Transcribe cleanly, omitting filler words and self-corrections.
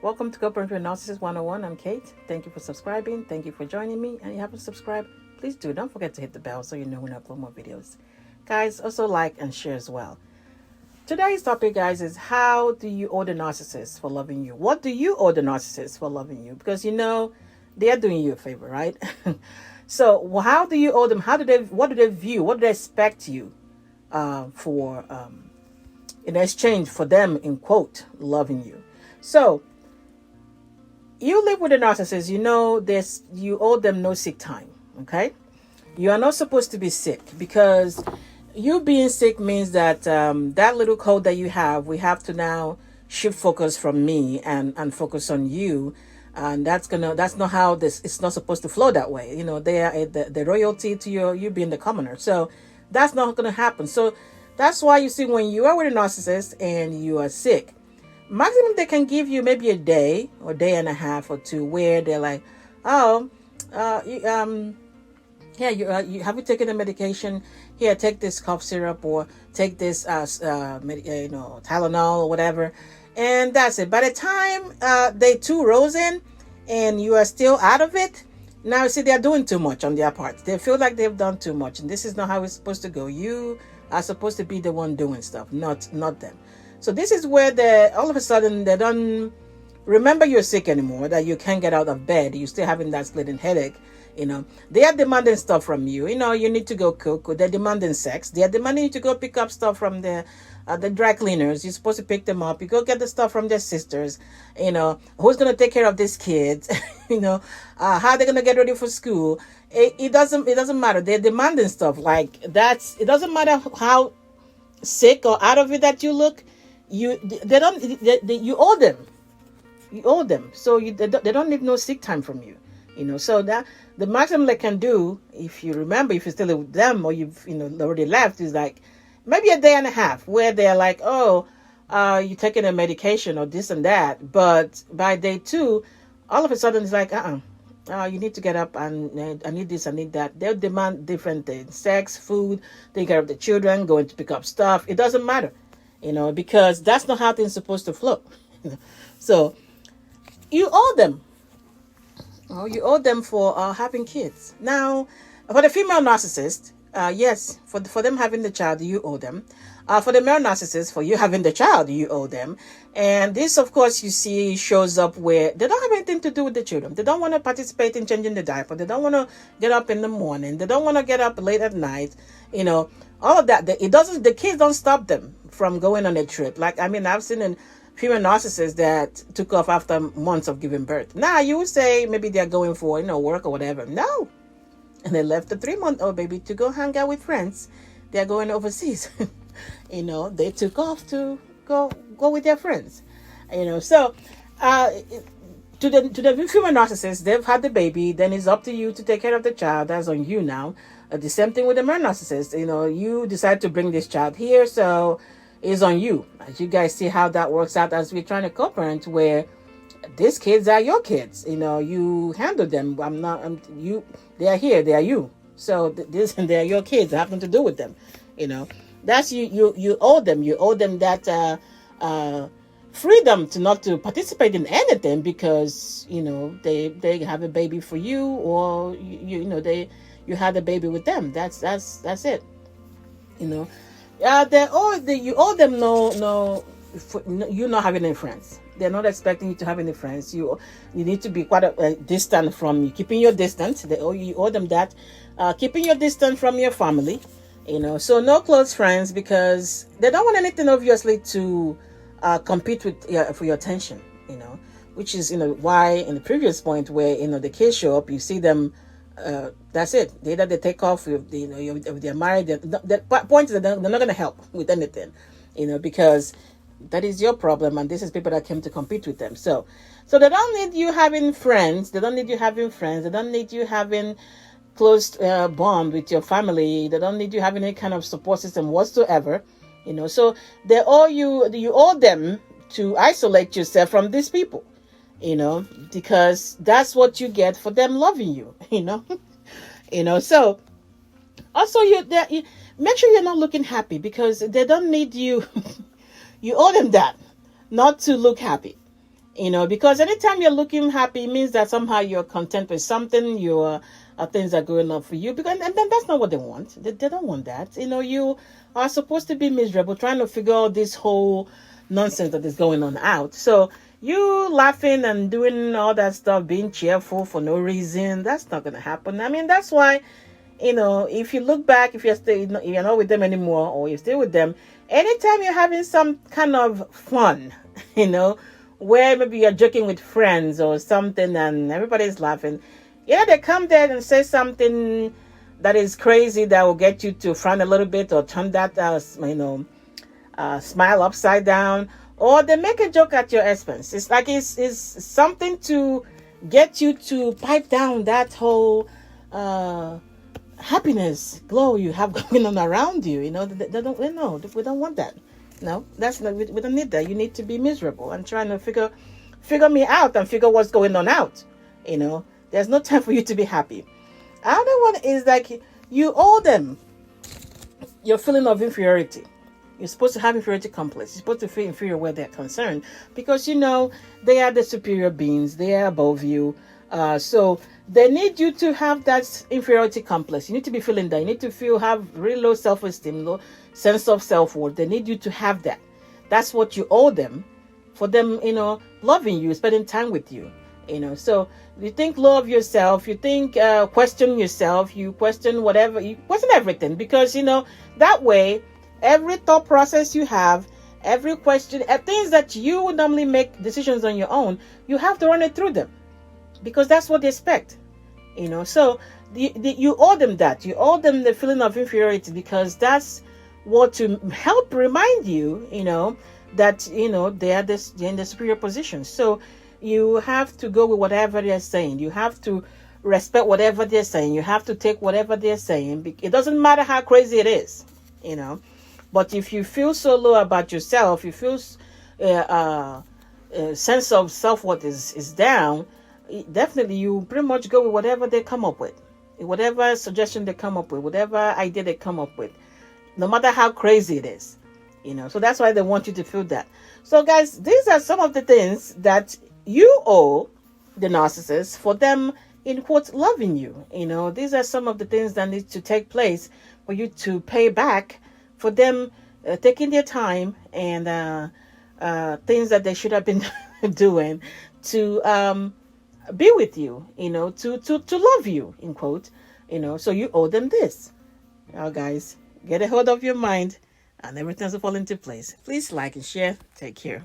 Welcome to Covert Narcissist 101. I'm Kate. Thank you for subscribing. Thank you for joining me. And if you haven't subscribed, please do. Don't forget to hit the bell so you know when I upload more videos. Guys, also like and share as well. Today's topic, guys, is how do you owe the narcissist for loving you? What do you owe the narcissist for loving you? Because they are doing you a favor, right? So how do you owe them? What do they view? What do they expect you for in exchange for them, in quote, loving you? So you live with a narcissist, you owe them no sick time, okay? You are not supposed to be sick, because you being sick means that that little code that you have, we have to now shift focus from me and focus on you. And that's not how it's not supposed to flow that way. They are the royalty to you being the commoner. So that's not going to happen. So that's why you see, when you are with a narcissist and you are sick, maximum they can give you maybe a day or day and a half or two, where they're like, oh, you have you taken the medication? Here, take this cough syrup, or take this Tylenol or whatever, and that's it. By the time day two rolls in and you are still out of it, now see, they're doing too much on their part. They feel like they've done too much, and this is not how it's supposed to go. You are supposed to be the one doing stuff, not them. So this is where all of a sudden they don't remember you're sick anymore, that you can't get out of bed, you're still having that splitting headache. They are demanding stuff from you. You need to go cook. They're demanding sex. They are demanding you to go pick up stuff from the dry cleaners. You're supposed to pick them up. You go get the stuff from their sisters. Who's going to take care of these kids? How they're going to get ready for school. It doesn't matter. They're demanding stuff like that. It doesn't matter how sick or out of it that you look. You owe them. You owe them. So they don't need no sick time from you. So that the maximum they can do, if you remember, if you're still with them or you've already left, is like maybe a day and a half, where they're like, oh, you're taking a medication or this and that. But by day two, all of a sudden it's like, you need to get up, and I need this, I need that. They'll demand different things: sex, food, take care of the children, going to pick up stuff. It doesn't matter, because that's not how things are supposed to flow. So you owe them. Oh, you owe them for having kids. Now, for the female narcissist, yes, for them having the child, you owe them. For the male narcissist, for you having the child, you owe them. And this, of course, you see shows up where they don't have anything to do with the children. They don't want to participate in changing the diaper. They don't want to get up in the morning. They don't want to get up late at night. All of that. The kids don't stop them from going on a trip. I've seen female narcissists that took off after months of giving birth. Now, you would say maybe they're going for, work or whatever. No. And they left the 3-month-old baby to go hang out with friends. They're going overseas. They took off to go with their friends. So to the female narcissists, they've had the baby. Then it's up to you to take care of the child. That's on you now. The same thing with the male narcissist. You decide to bring this child here, so is on you. As you guys see how that works out, as we're trying to co-parent, where these kids are your kids. You handle them. They are here. They are you. So they are your kids. I have nothing to do with them. That's you. You owe them. You owe them that freedom to not to participate in anything, because they have a baby for you, or you had a baby with them. That's it. You owe them you not having any friends. They're not expecting you to have any friends. You need to be quite distant from you, keeping your distance. You owe them that, keeping your distance from your family. So no close friends, because they don't want anything, obviously, to compete with for your attention. Which is why in the previous point where the kids show up, you see them. That's it. Either they take off, if they're married. The point is that they're not going to help with anything, because that is your problem, and this is people that came to compete with them. So they don't need you having friends. They don't need you having friends. They don't need you having close bond with your family. They don't need you having any kind of support system whatsoever. So they owe you. You owe them to isolate yourself from these people. Because that's what you get for them loving you. So also you make sure you're not looking happy, because they don't need you. You owe them that, not to look happy. Because anytime you're looking happy, it means that somehow you're content with something, things are going on for you. And then that's not what they want. They don't want that. You are supposed to be miserable, trying to figure out this whole nonsense that is going on out. So you laughing and doing all that stuff, being cheerful for no reason, that's not going to happen. I mean, that's why, if you look back, if you're not with them anymore, or you're still with them, anytime you're having some kind of fun, where maybe you're joking with friends or something and everybody's laughing, they come there and say something that is crazy that will get you to frown a little bit or turn that, smile upside down, or they make a joke at your expense. It's like it's something to get you to pipe down that whole happiness glow you have going on around you. They don't. No, we don't want that. No, that's not. We don't need that. You need to be miserable and trying to figure me out and figure what's going on out. There's no time for you to be happy. Another one is like you owe them your feeling of inferiority. You're supposed to have inferiority complex. You're supposed to feel inferior where they're concerned because they are the superior beings. They are above you. So they need you to have that inferiority complex. You need to be feeling that. You need to have really low self-esteem, low sense of self-worth. They need you to have that. That's what you owe them for them, loving you, spending time with you. So you think low of yourself, you think question yourself, you question whatever, you question everything because, that way, every thought process you have, every question, things that you would normally make decisions on your own, you have to run it through them because that's what they expect. So you owe them that. You owe them the feeling of inferiority because that's what to help remind you, that, they're in the superior position. So you have to go with whatever they're saying. You have to respect whatever they're saying. You have to take whatever they're saying. It doesn't matter how crazy it is, But if you feel so low about yourself, you feel sense of self-worth is down, definitely you pretty much go with whatever they come up with, whatever suggestion they come up with, whatever idea they come up with, no matter how crazy it is, So that's why they want you to feel that. So guys, these are some of the things that you owe the narcissist for them, in quotes, loving you. These are some of the things that need to take place for you to pay back for them taking their time and things that they should have been doing to be with you, to love you, in quote, so you owe them this. Now, guys, get a hold of your mind and everything will fall into place. Please like and share. Take care.